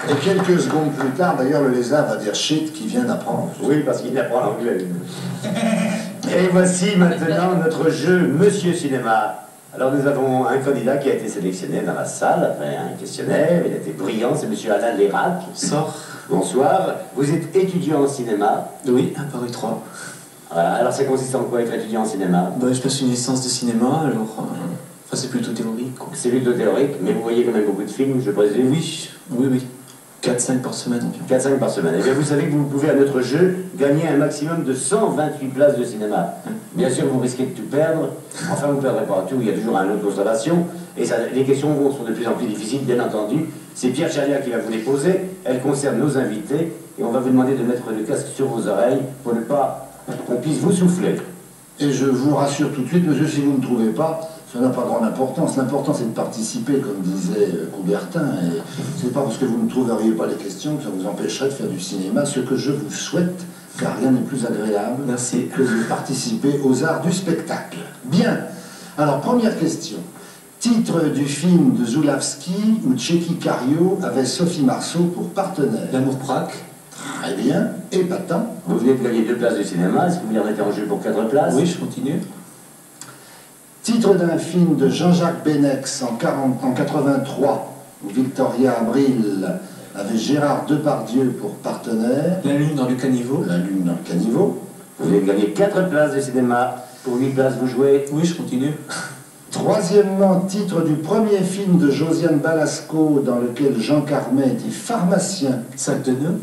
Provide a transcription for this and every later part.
Et quelques secondes plus tard, d'ailleurs, le lézard va dire shit qui vient d'apprendre. Oui, parce qu'il apprend l'anglais. Et voici maintenant notre jeu Monsieur Cinéma. Alors nous avons un candidat qui a été sélectionné dans la salle après un questionnaire. Il a été brillant, c'est Monsieur Alain Lérac. Bonsoir. Bonsoir. Vous êtes étudiant en cinéma. Oui, à Paris 3. Voilà. Alors ça consiste en quoi être étudiant en cinéma? Je passe une licence de cinéma, alors... Enfin, c'est plutôt théorique, quoi. C'est plutôt théorique, mais vous voyez quand même beaucoup de films, je présume. Oui. 4-5 par semaine environ. 4-5 par semaine. Et bien vous savez que vous pouvez à notre jeu gagner un maximum de 128 places de cinéma. Bien sûr, vous risquez de tout perdre. Enfin, vous ne perdrez pas tout, il y a toujours un autre consolation. Et ça, les questions sont de plus en plus difficiles, bien entendu. C'est Pierre Chalia qui va vous les poser. Elles concernent nos invités. Et on va vous demander de mettre le casque sur vos oreilles pour ne pas qu'on puisse vous souffler. Et je vous rassure tout de suite, monsieur, si vous ne trouvez pas, ça n'a pas grande importance. L'important, c'est de participer, comme disait Coubertin. Et c'est pas parce que vous ne trouveriez pas les questions que ça vous empêcherait de faire du cinéma. Ce que je vous souhaite, car rien n'est plus agréable que de participer aux arts du spectacle. Bien. Alors, première question. Titre du film de Zulawski où Tchéky Karyo avait Sophie Marceau pour partenaire. L'amour-praque. Très bien. Épatant. Vous venez de gagner 2 places de cinéma. Est-ce que vous les remettez en jeu pour 4 places? Oui, je continue. Titre d'un film de Jean-Jacques Benex en 83, où Victoria Abril avait Gérard Depardieu pour partenaire. La lune dans le caniveau. La lune dans le caniveau. Vous venez de gagner 4 places de cinéma. Pour 8 places, vous jouez? Oui, je continue. Troisièmement, titre du premier film de Josiane Balasco dans lequel Jean Carmet était pharmacien. Sac de nœuds.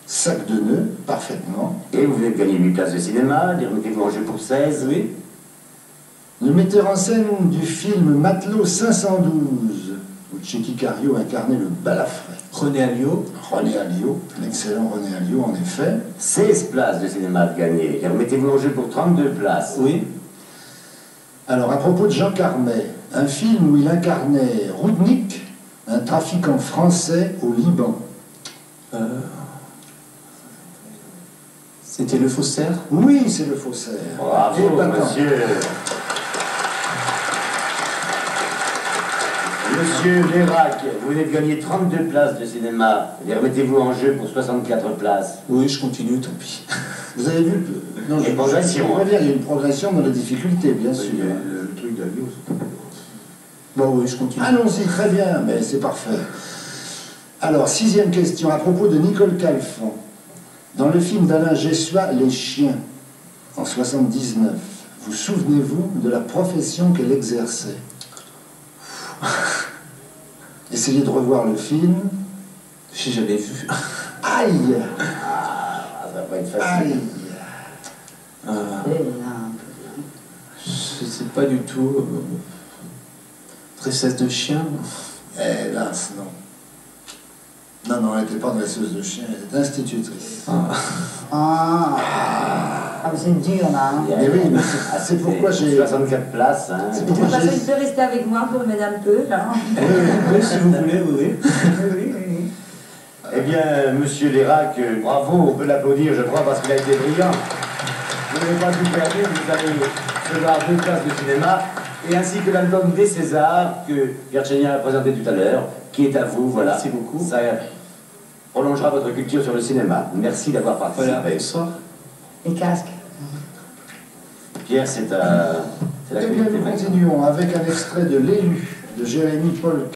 Sac de nœuds, parfaitement. Et vous venez de gagner 8 places de cinéma. Les remettez-vous en jeu pour 16? Oui. Le metteur en scène du film Matelot 512, où Tchéky Karyo incarnait le balafré. René Alliot. René Alliot, l'excellent René Alliot, en effet. 16 places de cinéma de gagner. Et remettez-vous en jeu pour 32 places. Oui. Alors, à propos de Jean Carmet, un film où il incarnait Roudnik, un trafiquant français au Liban. C'était Le Faussaire. Oui, c'est Le Faussaire. Bravo, monsieur. Monsieur Lérac, vous venez de gagner 32 places de cinéma. Et remettez-vous en jeu pour 64 places. Oui, je continue, tant pis. Vous avez vu? Non, je progression. il y a une progression dans la difficulté, bien sûr. Le truc d'Alliot, Oui, je continue. Allons-y, très bien, mais c'est parfait. Alors, 6e question, à propos de Nicole Calfon. Dans le film d'Alain Gessois, Les Chiens, en 79, vous souvenez-vous de la profession qu'elle exerçait? Essayez de revoir le film. Si j'avais vu. Aïe! Ça va pas être facile. Aïe! Je sais pas du tout. Dressesse de chien. Hélas, non. Non, elle n'était pas dresseuse de chien, elle était institutrice. C'est dur là. Hein. Mais oui, c'est pourquoi j'ai... 64 places. Hein. C'est De pourquoi toute façon, j'ai... il peut rester avec moi pour m'aider un peu là. Oui, si vous voulez, oui. Eh bien, monsieur Lérac, bravo, on peut l'applaudir, je crois, parce qu'il a été brillant. Vous n'avez pas tout perdu, vous allez recevoir 2 places de cinéma, et ainsi que l'album des Césars, que Pierre Chalia a présenté tout à l'heure, qui est à vous, voilà. Merci beaucoup. Ça prolongera votre culture sur le cinéma. Merci d'avoir participé. Voilà, bonsoir. Les casques. Pierre, c'est la Eh bien, nous continuons avec un extrait de L'Élu, de Jérémy Paul.